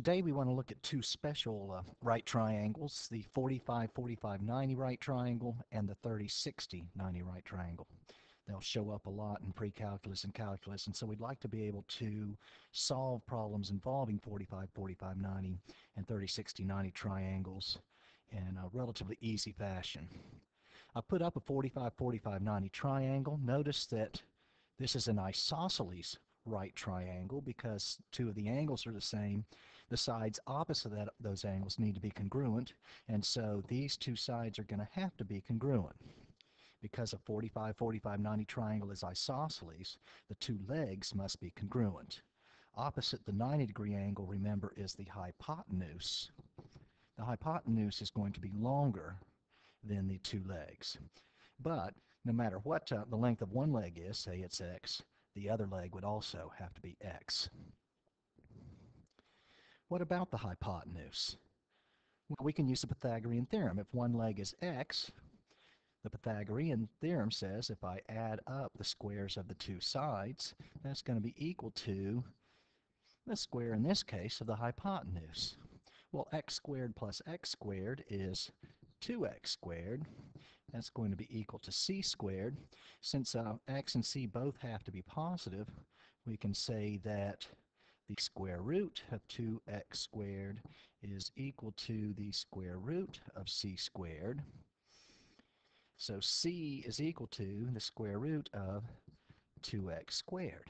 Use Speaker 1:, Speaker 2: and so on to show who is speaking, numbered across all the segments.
Speaker 1: Today we want to look at two special right triangles, the 45-45-90 right triangle and the 30-60-90 right triangle. They'll show up a lot in pre-calculus and calculus, and so we'd like to be able to solve problems involving 45-45-90 and 30-60-90 triangles in a relatively easy fashion. I put up a 45-45-90 triangle. Notice that this is an isosceles right triangle because two of the angles are the same. The sides opposite those angles need to be congruent, and so these two sides are going to have to be congruent. Because a 45-45-90 triangle is isosceles, the two legs must be congruent. Opposite the 90-degree angle, remember, is the hypotenuse. The hypotenuse is going to be longer than the two legs. But no matter what the length of one leg is, say it's x, the other leg would also have to be x. What about the hypotenuse? Well, we can use the Pythagorean theorem. If one leg is x, the Pythagorean theorem says if I add up the squares of the two sides, that's going to be equal to the square, in this case, of the hypotenuse. Well, x squared plus x squared is 2x squared. That's going to be equal to c squared. Since x and c both have to be positive, we can say that the square root of 2x squared is equal to the square root of c squared. So c is equal to the square root of 2x squared.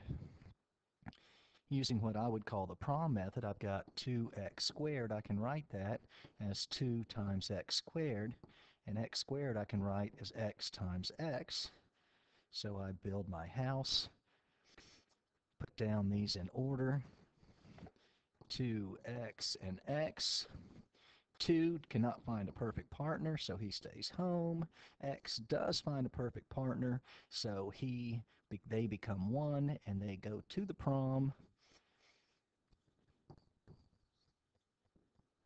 Speaker 1: Using what I would call the prom method, I've got 2x squared. I can write that as 2 times x squared. And x squared I can write as x times x. So I build my house, put down these in order. 2x and x. 2 cannot find a perfect partner, so he stays home. X does find a perfect partner, so they become 1 and they go to the prom.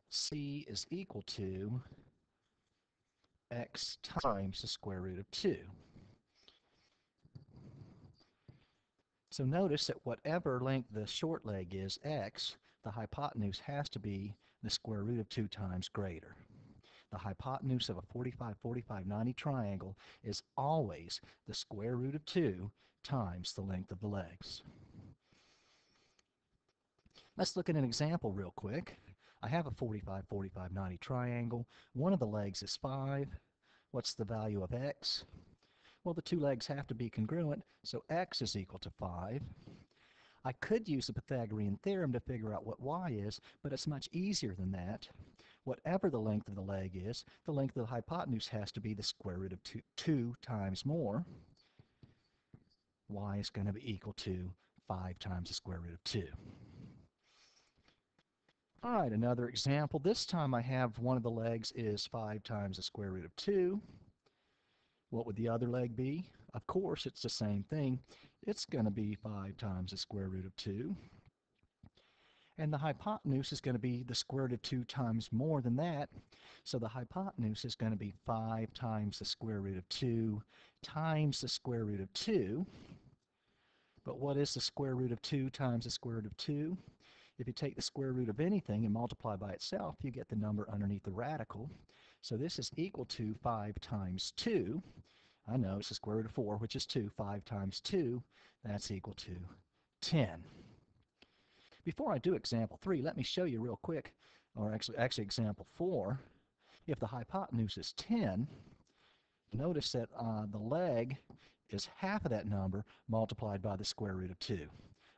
Speaker 1: C is equal to x times the square root of 2. So notice that whatever length the short leg is, x, the hypotenuse has to be the square root of 2 times greater. The hypotenuse of a 45-45-90 triangle is always the square root of 2 times the length of the legs. Let's look at an example real quick. I have a 45-45-90 triangle. One of the legs is 5. What's the value of x? Well, the two legs have to be congruent, so x is equal to 5. I could use the Pythagorean theorem to figure out what y is, but it's much easier than that. Whatever the length of the leg is, the length of the hypotenuse has to be the square root of 2 times more. Y is going to be equal to 5 times the square root of 2. All right, another example. This time I have one of the legs is 5 times the square root of 2. What would the other leg be? Of course, it's the same thing. It's going to be 5 times the square root of 2. And the hypotenuse is going to be the square root of 2 times more than that. So the hypotenuse is going to be 5 times the square root of 2 times the square root of 2. But what is the square root of 2 times the square root of 2? If you take the square root of anything and multiply by itself, you get the number underneath the radical. So this is equal to 5 times 2. I know it's the square root of 4, which is 2. 5 times 2, that's equal to 10. Before I do example 3, let me show you real quick, or actually example 4. If the hypotenuse is 10, notice that the leg is half of that number multiplied by the square root of 2.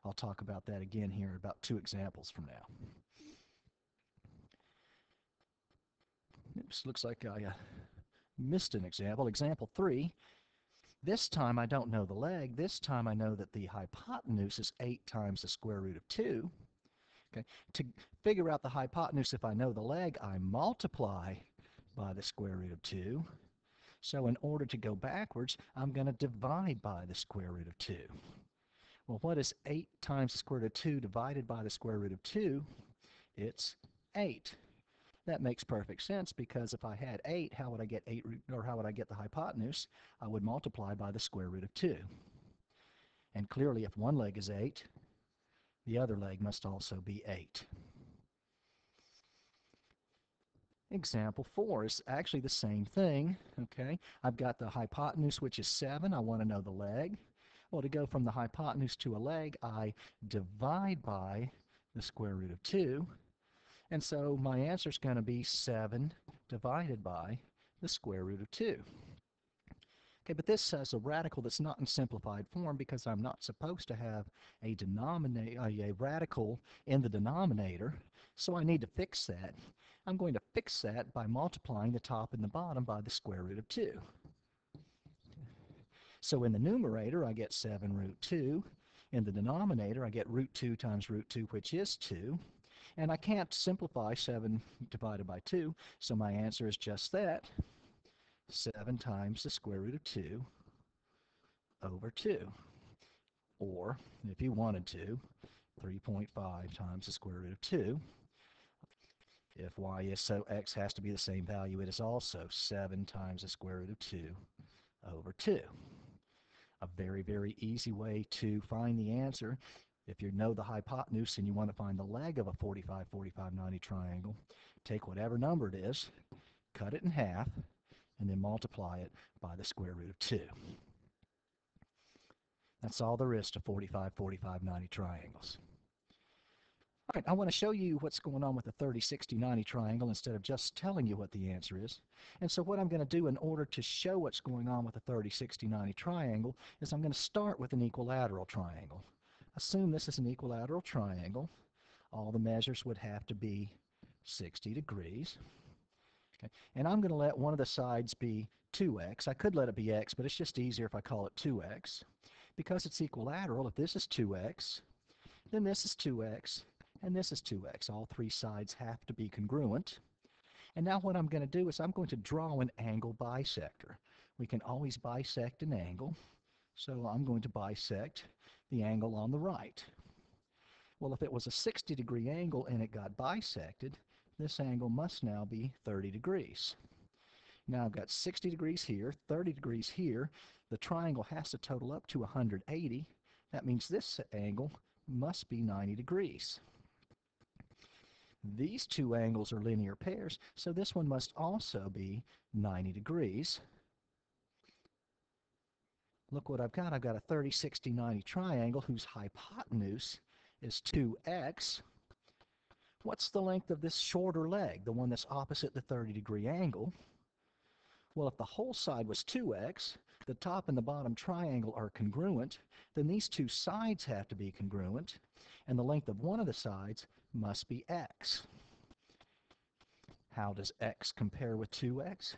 Speaker 1: I'll talk about that again here about 2 examples from now. Oops, looks like I missed an example. Example 3. This time I don't know the leg. This time I know that the hypotenuse is 8 times the square root of 2. Okay. To figure out the hypotenuse, if I know the leg, I multiply by the square root of 2. So in order to go backwards, I'm going to divide by the square root of 2. Well, what is 8 times the square root of 2 divided by the square root of 2? It's 8. That makes perfect sense because if I had 8, how would I get 8 or how would I get the hypotenuse? I would multiply by the square root of 2. And clearly if one leg is 8, the other leg must also be 8. Example 4 is actually the same thing. Okay, I've got the hypotenuse, which is 7. I want to know the leg. Well, to go from the hypotenuse to a leg, I divide by the square root of 2. And so my answer is going to be 7 divided by the square root of 2. Okay, but this has a radical that's not in simplified form because I'm not supposed to have a radical in the denominator, so I need to fix that. I'm going to fix that by multiplying the top and the bottom by the square root of 2. So in the numerator, I get 7 root 2. In the denominator, I get root 2 times root 2, which is 2. And I can't simplify 7 divided by 2, so my answer is just that. 7 times the square root of 2 over 2. Or, if you wanted to, 3.5 times the square root of 2. If y is so x has to be the same value, it is also 7 times the square root of 2 over 2. A very, very easy way to find the answer. If you know the hypotenuse and you want to find the leg of a 45, 45, 90 triangle, take whatever number it is, cut it in half, and then multiply it by the square root of 2. That's all there is to 45, 45, 90 triangles. All right, I want to show you what's going on with the 30, 60, 90 triangle instead of just telling you what the answer is. And so what I'm going to do in order to show what's going on with the 30, 60, 90 triangle is I'm going to start with an equilateral triangle. Assume this is an equilateral triangle. All the measures would have to be 60 degrees. Okay. And I'm going to let one of the sides be 2x. I could let it be x, but it's just easier if I call it 2x. Because it's equilateral, if this is 2x, then this is 2x, and this is 2x. All three sides have to be congruent. And now what I'm going to do is I'm going to draw an angle bisector. We can always bisect an angle, so I'm going to bisect the angle on the right. Well, if it was a 60-degree angle and it got bisected, this angle must now be 30 degrees. Now I've got 60 degrees here, 30 degrees here. The triangle has to total up to 180. That means this angle must be 90 degrees. These two angles are linear pairs, so this one must also be 90 degrees. Look what I've got. I've got a 30, 60, 90 triangle whose hypotenuse is 2x. What's the length of this shorter leg, the one that's opposite the 30-degree angle? Well, if the whole side was 2x, the top and the bottom triangle are congruent, then these two sides have to be congruent, and the length of one of the sides must be x. How does x compare with 2x?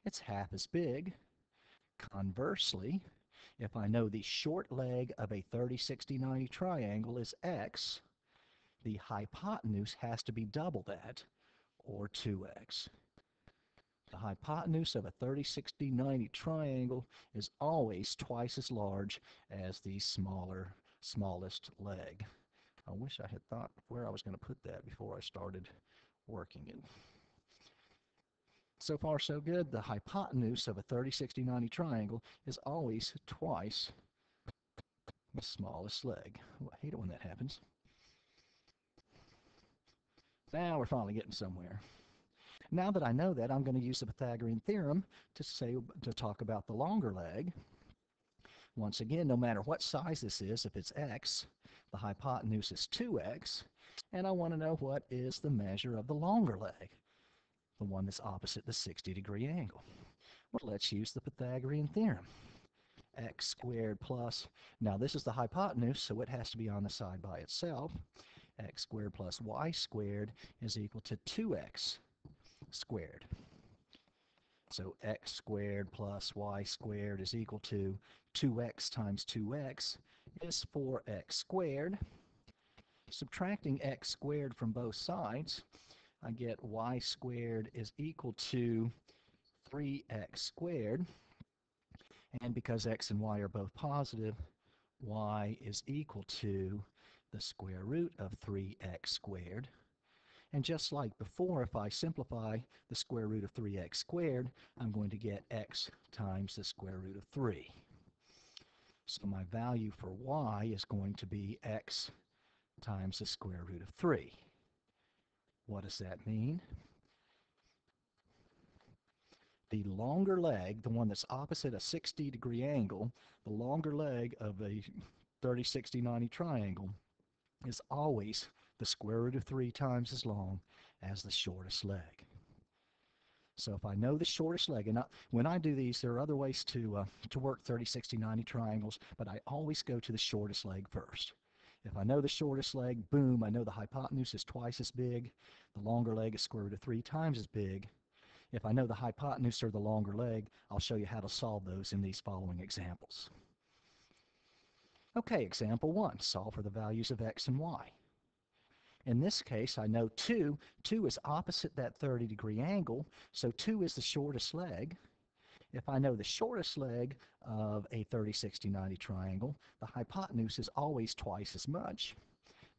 Speaker 1: It's half as big. Conversely, if I know the short leg of a 30, 60, 90 triangle is x, the hypotenuse has to be double that, or 2x. The hypotenuse of a 30, 60, 90 triangle is always twice as large as the smallest leg. I wish I had thought where I was going to put that before I started working it. So far so good. The hypotenuse of a 30, 60, 90 triangle is always twice the smallest leg. Oh, I hate it when that happens. Now we're finally getting somewhere. Now that I know that, I'm going to use the Pythagorean theorem to talk about the longer leg. Once again, no matter what size this is, if it's x, the hypotenuse is 2x, and I want to know what is the measure of the longer leg, the one that's opposite the 60-degree angle. Well, let's use the Pythagorean theorem. X squared plus, now this is the hypotenuse, so it has to be on the side by itself. X squared plus y squared is equal to 2x squared. So x squared plus y squared is equal to 2x times 2x is 4x squared. Subtracting x squared from both sides, I get y squared is equal to 3x squared. And because x and y are both positive, y is equal to the square root of 3x squared. And just like before, if I simplify the square root of 3x squared, I'm going to get x times the square root of 3. So my value for y is going to be x times the square root of 3. What does that mean? the longer leg, the one that's opposite a 60-degree angle, the longer leg of a 30, 60, 90 triangle is always the square root of 3 times as long as the shortest leg. So if I know the shortest leg, and when I do these, there are other ways to work 30, 60, 90 triangles, but I always go to the shortest leg first. If I know the shortest leg, boom, I know the hypotenuse is twice as big. The longer leg is square root of 3 times as big. If I know the hypotenuse or the longer leg, I'll show you how to solve those in these following examples. Okay, example 1, solve for the values of x and y. In this case, I know 2. 2 is opposite that 30-degree angle, so 2 is the shortest leg. If I know the shortest leg of a 30, 60, 90 triangle, the hypotenuse is always twice as much.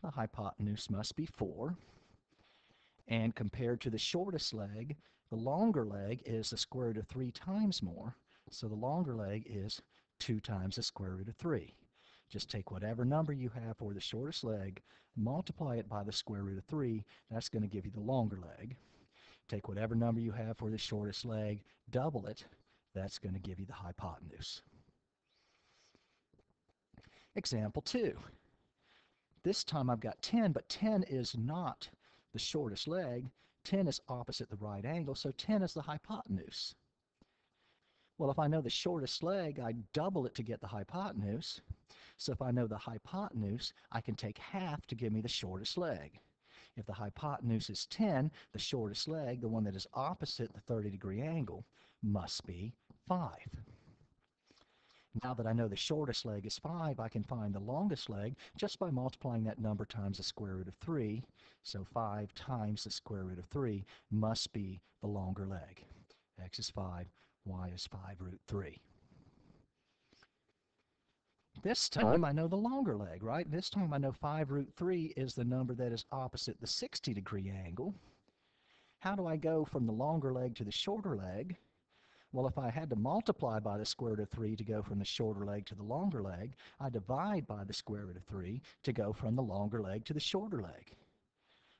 Speaker 1: The hypotenuse must be 4. And compared to the shortest leg, the longer leg is the square root of 3 times more. So the longer leg is 2 times the square root of 3. Just take whatever number you have for the shortest leg, multiply it by the square root of 3. That's going to give you the longer leg. Take whatever number you have for the shortest leg, double it. That's going to give you the hypotenuse. Example 2. This time I've got 10, but 10 is not the shortest leg. 10 is opposite the right angle, so 10 is the hypotenuse. Well, if I know the shortest leg, I double it to get the hypotenuse. So if I know the hypotenuse, I can take half to give me the shortest leg. If the hypotenuse is 10, the shortest leg, the one that is opposite the 30-degree angle, must be 5. Now that I know the shortest leg is 5, I can find the longest leg just by multiplying that number times the square root of 3. So 5 times the square root of 3 must be the longer leg. X is 5, y is 5 root 3. This time I know the longer leg, right? This time I know 5 root 3 is the number that is opposite the 60-degree angle. How do I go from the longer leg to the shorter leg? Well, if I had to multiply by the square root of 3 to go from the shorter leg to the longer leg, I divide by the square root of 3 to go from the longer leg to the shorter leg.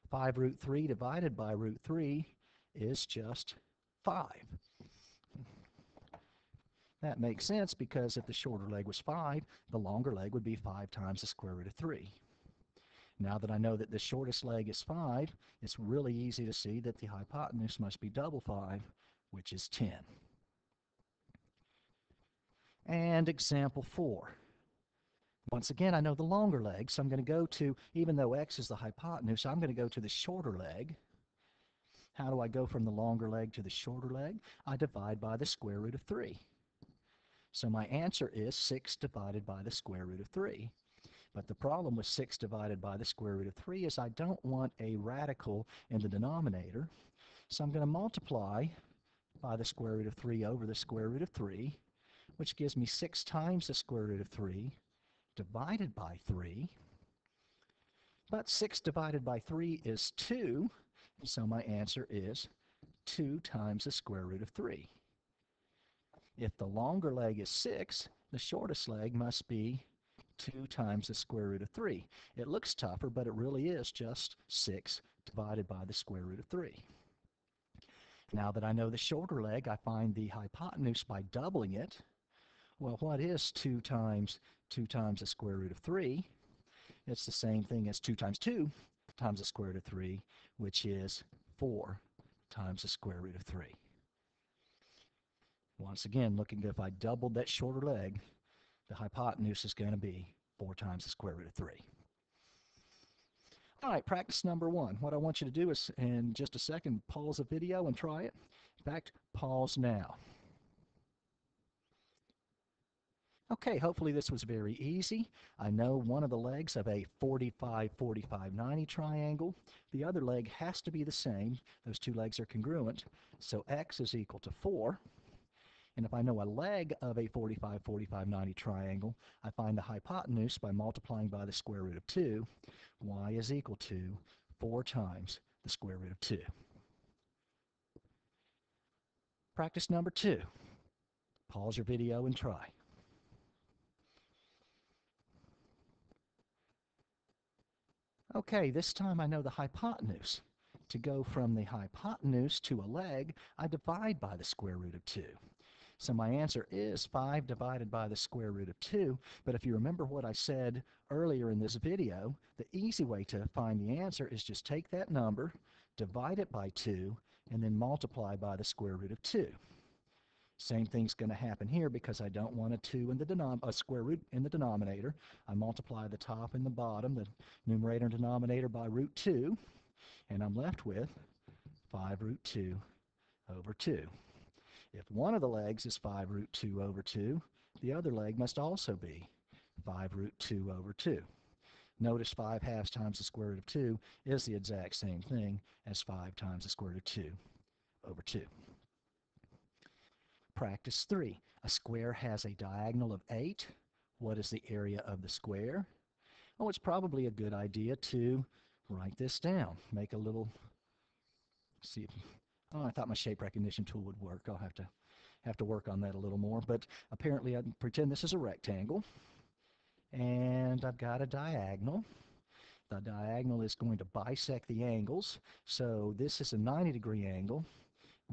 Speaker 1: 5 root 3 divided by root 3 is just 5. That makes sense because if the shorter leg was 5, the longer leg would be 5 times the square root of 3. Now that I know that the shortest leg is 5, it's really easy to see that the hypotenuse must be double 5, which is 10. And example 4. Once again, I know the longer leg, so I'm going to go to, even though x is the hypotenuse, I'm going to go to the shorter leg. How do I go from the longer leg to the shorter leg? I divide by the square root of 3. So my answer is 6 divided by the square root of 3. But the problem with 6 divided by the square root of 3 is I don't want a radical in the denominator. So I'm going to multiply by the square root of 3 over the square root of 3, which gives me 6 times the square root of 3 divided by 3. But 6 divided by 3 is 2, so my answer is 2 times the square root of 3. If the longer leg is 6, the shortest leg must be 2 times the square root of 3. It looks tougher, but it really is just 6 divided by the square root of 3. Now that I know the shorter leg, I find the hypotenuse by doubling it. Well, what is 2 times the square root of 3? It's the same thing as 2 times 2 times the square root of 3, which is 4 times the square root of 3. Once again, looking if I doubled that shorter leg, the hypotenuse is going to be 4 times the square root of 3. All right, practice number 1. What I want you to do is, in just a second, pause the video and try it. In fact, pause now. Okay, hopefully this was very easy. I know one of the legs of a 45, 45, 90 triangle. The other leg has to be the same. Those two legs are congruent. So x is equal to 4. And if I know a leg of a 45, 45, 90 triangle, I find the hypotenuse by multiplying by the square root of 2. Y is equal to 4 times the square root of 2. Practice number 2. Pause your video and try. Okay, this time I know the hypotenuse. To go from the hypotenuse to a leg, I divide by the square root of 2. So my answer is 5 divided by the square root of 2. But if you remember what I said earlier in this video, the easy way to find the answer is just take that number, divide it by 2, and then multiply by the square root of 2. Same thing's going to happen here because I don't want a square root in the denominator. I multiply the top and the bottom, the numerator and denominator, by root 2, and I'm left with 5 root 2 over 2. If one of the legs is 5 root 2 over 2, the other leg must also be 5 root 2 over 2. Notice 5 halves times the square root of 2 is the exact same thing as 5 times the square root of 2 over 2. Practice 3. A square has a diagonal of 8. What is the area of the square? Oh, it's probably a good idea to write this down. Make a little, see if, oh, I thought my shape recognition tool would work. I'll have to work on that a little more. But apparently I pretend this is a rectangle. And I've got a diagonal. The diagonal is going to bisect the angles. So this is a 90-degree angle.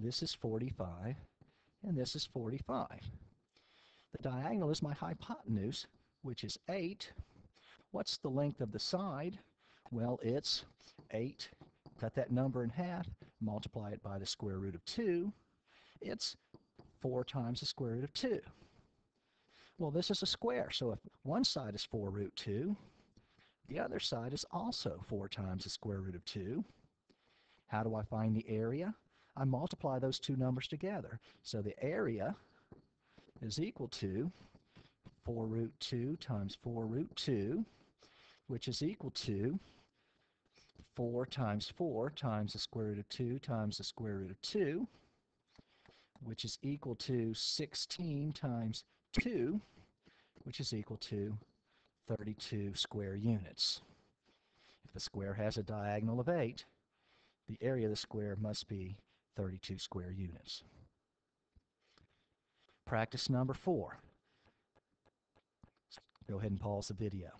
Speaker 1: This is 45. And this is 45. The diagonal is my hypotenuse, which is 8. What's the length of the side? Well, it's 8. Cut that number in half, multiply it by the square root of 2. It's 4 times the square root of 2. Well, this is a square, so if one side is 4 root 2, the other side is also 4 times the square root of 2. How do I find the area? I multiply those two numbers together. So the area is equal to 4 root 2 times 4 root 2, which is equal to 4 times 4 times the square root of 2 times the square root of 2, which is equal to 16 times 2, which is equal to 32 square units. If the square has a diagonal of 8, the area of the square must be 32 square units. Practice number 4. Go ahead and pause the video.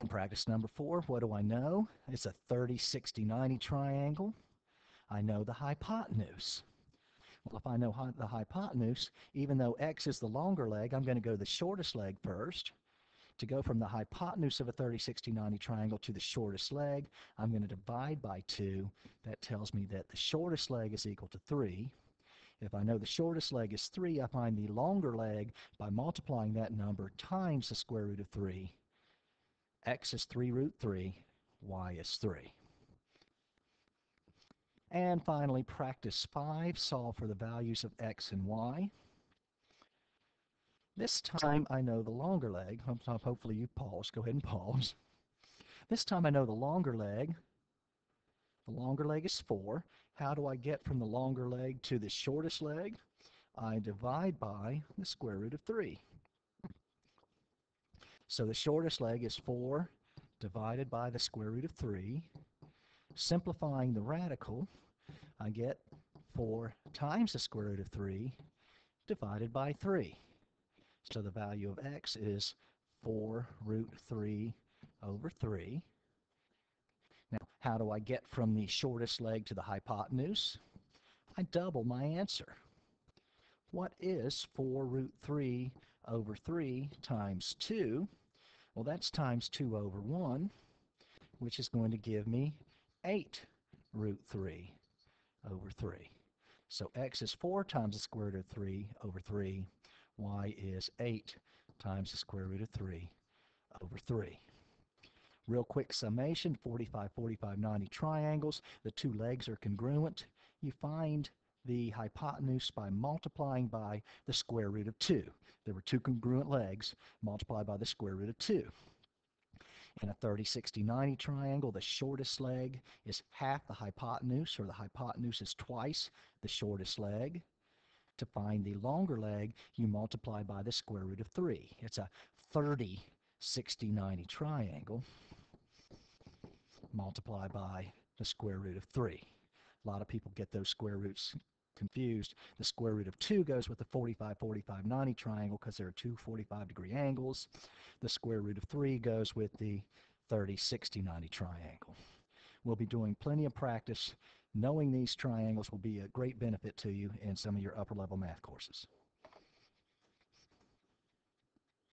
Speaker 1: In practice number 4, what do I know? It's a 30, 60, 90 triangle. I know the hypotenuse. Well, if I know the hypotenuse, even though x is the longer leg, I'm going to go the shortest leg first. To go from the hypotenuse of a 30, 60, 90 triangle to the shortest leg, I'm going to divide by 2. That tells me that the shortest leg is equal to 3. If I know the shortest leg is 3, I find the longer leg by multiplying that number times the square root of 3. X is 3 root 3, y is 3. And finally, practice 5, solve for the values of x and y. This time I know the longer leg. Hopefully you pause. Go ahead and pause. This time I know the longer leg. The longer leg is 4. How do I get from the longer leg to the shortest leg? I divide by the square root of 3. So the shortest leg is 4 divided by the square root of 3. Simplifying the radical, I get 4 times the square root of 3 divided by 3. So the value of x is 4 root 3 over 3. Now, how do I get from the shortest leg to the hypotenuse? I double my answer. What is 4 root 3 over 3 times 2? Well, that's times 2 over 1, which is going to give me 8 root 3 over 3. So x is 4 times the square root of 3 over 3. Y is 8 times the square root of 3 over 3. Real quick summation, 45, 45, 90 triangles. The two legs are congruent. You find the hypotenuse by multiplying by the square root of 2. There were two congruent legs. Multiply by the square root of 2. In a 30, 60, 90 triangle, the shortest leg is half the hypotenuse, or the hypotenuse is twice the shortest leg. To find the longer leg, you multiply by the square root of 3. It's a 30, 60, 90 triangle. Multiply by the square root of 3. A lot of people get those square roots confused. The square root of 2 goes with the 45, 45, 90 triangle because there are two 45-degree angles. The square root of 3 goes with the 30, 60, 90 triangle. We'll be doing plenty of practice. Knowing these triangles will be a great benefit to you in some of your upper level math courses.